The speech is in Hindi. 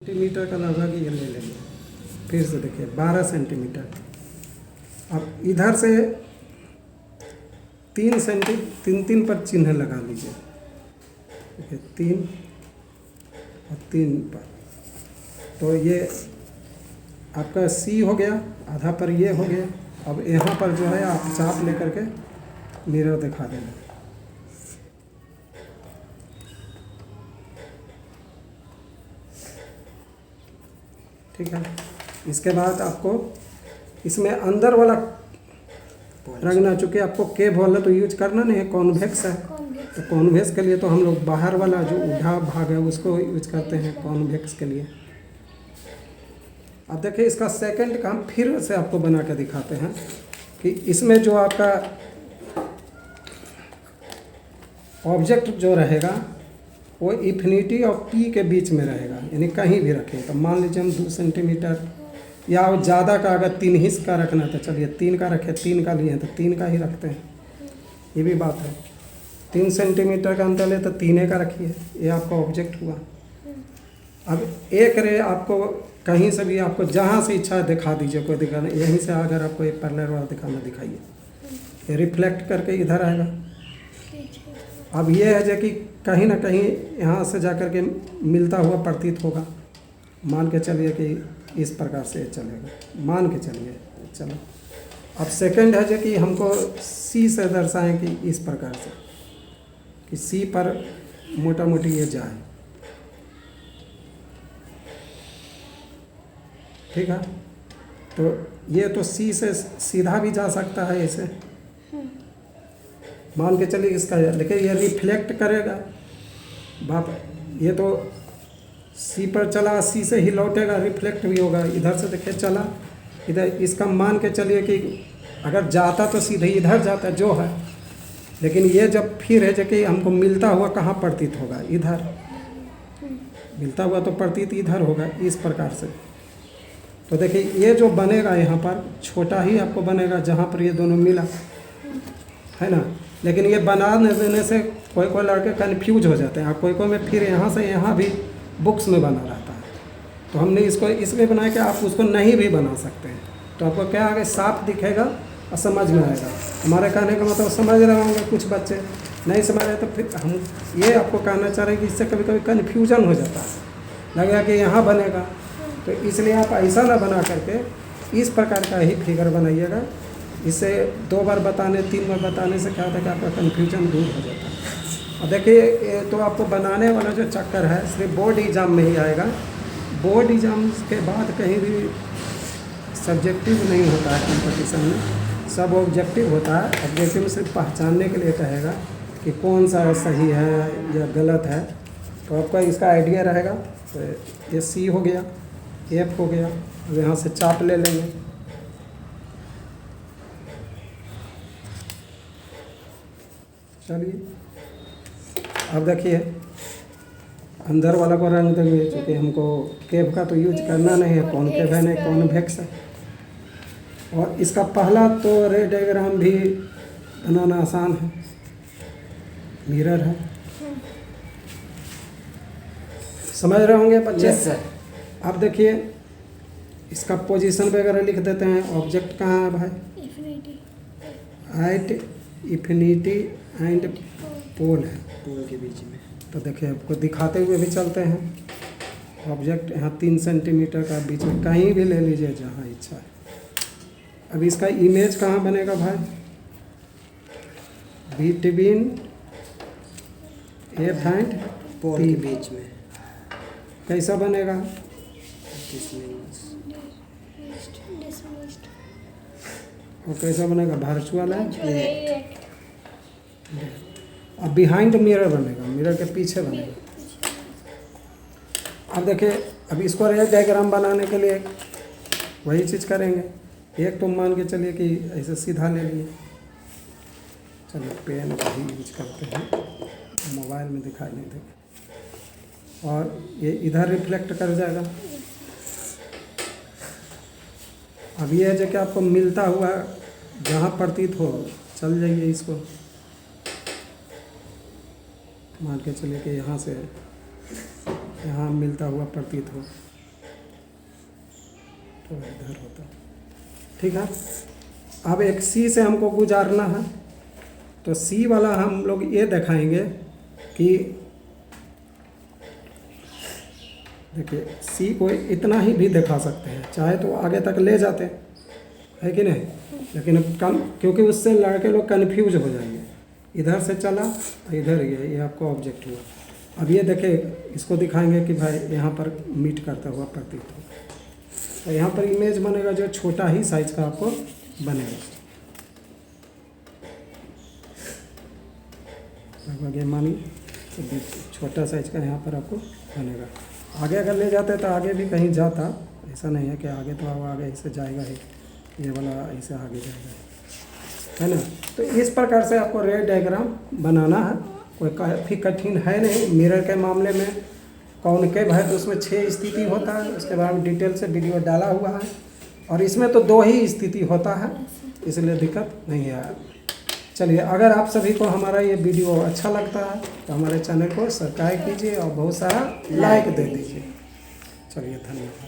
सेंटीमीटर का लगभग ये ले लेंगे। फिर से देखिए 12 सेंटीमीटर। अब इधर से 3 पर चिन्ह लगा लीजिए। देखिए 3 और 3 पर, तो ये आपका सी हो गया, आधा पर ये हो गया। अब यहाँ पर जो है आप चाप लेकर के मिरर दिखा देना। ठीक है। इसके बाद आपको इसमें अंदर वाला रंगना, चूँकि आपको केव वाला तो यूज करना नहीं है, कॉन्वेक्स है। तो कॉन्वेक्स के लिए तो हम लोग बाहर वाला जो उल्टा भाग है उसको यूज करते हैं कॉन्वेक्स के लिए। अब देखिए इसका सेकंड काम फिर से आपको बना के दिखाते हैं कि इसमें जो आपका ऑब्जेक्ट जो रहेगा वो इन्फिनिटी और पी के बीच में रहेगा, यानी कहीं भी रखें। तो मान लीजिए हम 2 सेंटीमीटर या ज़्यादा का अगर 3 हिस्स का रखना है तो चलिए 3 का रखें, 3 का लिए तो 3 का ही रखते हैं। ये भी बात है, 3 सेंटीमीटर का अंतर ले तो 3 का रखिए, ये आपका ऑब्जेक्ट हुआ। अब एक रे आपको कहीं से भी आपको जहाँ से इच्छा दिखा दीजिए, कोई दिखा नहीं। यहीं से अगर आपको एक पैरेलल वाला दिखाना दिखाइए, ये रिफ्लेक्ट करके इधर आएगा। अब ये है जो कि कहीं ना कहीं यहाँ से जा कर के मिलता हुआ प्रतीत होगा। मान के चलिए कि इस प्रकार से चलेगा, मान के चलिए चलो। अब सेकंड है जो कि हमको सी से दर्शाएं कि इस प्रकार से कि सी पर मोटा मोटी ये जाए। ठीक है। तो ये तो सी से सीधा भी जा सकता है ऐसे, मान के चलिए इसका, लेकिन ये रिफ्लेक्ट करेगा बाप। ये तो सी पर चला, सी से ही लौटेगा, रिफ्लेक्ट भी होगा। इधर से देखिए चला इधर, इसका मान के चलिए कि अगर जाता तो सीधे इधर जाता जो है, लेकिन ये जब फिर है जो कि हमको मिलता हुआ कहाँ प्रतीत होगा, इधर मिलता हुआ तो प्रतीत इधर होगा इस प्रकार से। तो देखिए ये जो बनेगा यहाँ पर छोटा ही आपको बनेगा जहाँ पर ये दोनों मिला है ना। लेकिन ये बना देने से कोई कोई लड़के कन्फ्यूज हो जाते हैं, और कोई में फिर यहाँ से यहाँ भी बुक्स में बना रहता है। तो हमने इसको इसलिए बनाया कि आप उसको नहीं भी बना सकते हैं, तो आपको क्या आगे साफ दिखेगा और समझ में आएगा। हमारे कहने का मतलब समझ रहे होंगे, कुछ बच्चे नहीं समझ रहे, तो फिर हम ये आपको कहना चाह रहे हैं कि इससे कभी कभी कन्फ्यूजन हो जाता है, लगेगा कि यहाँ बनेगा। तो इसलिए आप ऐसा ना बना करके इस प्रकार का ही फिगर बनाइएगा। इसे 2 बार बताने 3 बार बताने से क्या होता है कि आपका कन्फ्यूजन दूर हो जाता है। और देखिए ये तो आपको बनाने वाला जो चक्कर है सिर्फ बोर्ड एग्ज़ाम में ही आएगा। बोर्ड एग्ज़ाम के बाद कहीं भी सब्जेक्टिव नहीं होता है कंपटीशन में, सब ऑब्जेक्टिव होता है। ऑब्जेक्टिव में सिर्फ पहचानने के लिए कहेगा कि कौन सा सही है या गलत है, तो आपका इसका आइडिया रहेगा। तो ये सी हो गया, एफ हो गया। अब यहाँ से चाप ले लेंगे। चलिए अब देखिए अंदर वाला को रंग देंगे, चूँकि हमको केव का तो यूज करना नहीं है, कॉनकेव है नहीं कॉन्वेक्स है। और इसका पहला तो रे डायग्राम भी बनाना आसान है, मिरर है। समझ रहे होंगे बच्चे? Yes sir. अब देखिए इसका पोजीशन वगैरह लिख देते हैं। ऑब्जेक्ट कहाँ है भाई? एट इन्फिनिटी एंड पोल है, पोल के बीच में। तो देखिए आपको दिखाते हुए भी चलते हैं। ऑब्जेक्ट यहाँ 3 सेंटीमीटर का बीच में कहीं भी ले लीजिए जहाँ इच्छा है। अब इसका इमेज कहाँ बनेगा भाई? बिटवीन एफ एंड पोल के बीच में। कैसा बनेगा? और कैसा बनेगा? वर्चुअल है। अब बिहाइंड मिरर बनेगा, मिरर के पीछे बनेगा। अब देखिए अब इसको रे डायग्राम बनाने के लिए वही चीज़ करेंगे। एक तो मान के चलिए कि ऐसे सीधा ले लिए, चलिए पेन का ही यूज करते हैं, मोबाइल में दिखाई नहीं देगा। और ये इधर रिफ्लेक्ट कर जाएगा। अब ये है जो कि आपको मिलता हुआ जहाँ प्रतीत हो चल जाइए, इसको मान के चलिए कि यहाँ से यहाँ मिलता हुआ प्रतीत हो। तो इधर होता। ठीक है, अब एक सी से हमको गुजारना है, तो सी वाला हम लोग ये दिखाएंगे कि देखिए सी को इतना ही भी दिखा सकते हैं, चाहे तो आगे तक ले जाते है कि नहीं, लेकिन कम, क्योंकि उससे लड़के लोग कन्फ्यूज हो जाएंगे। इधर से चला तो इधर ये आपको ऑब्जेक्ट हुआ। अब ये देखिए, इसको दिखाएंगे कि भाई यहाँ पर मीट करता हुआ प्रतीत हो, तो यहाँ पर इमेज बनेगा जो छोटा ही साइज का आपको बनेगा। लगभग ये मानी तो छोटा साइज का यहाँ पर आपको बनेगा। आगे अगर ले जाते तो आगे भी कहीं जाता, ऐसा नहीं है कि आगे तो अब आगे ऐसे जाएगा ही, ये वाला ऐसे आगे जाएगा, है ना। तो इस प्रकार से आपको रे डायग्राम बनाना है, कोई काफ़ी कठिन है नहीं। मिरर के मामले में कॉनकेव है तो उसमें 6 स्थिति होता है, उसके बाद में डिटेल से वीडियो डाला हुआ है, और इसमें तो 2 ही स्थिति होता है, इसलिए दिक्कत नहीं है। चलिए, अगर आप सभी को हमारा ये वीडियो अच्छा लगता है तो हमारे चैनल को सब्सक्राइब कीजिए और बहुत सारा लाइक दे दीजिए। चलिए, धन्यवाद।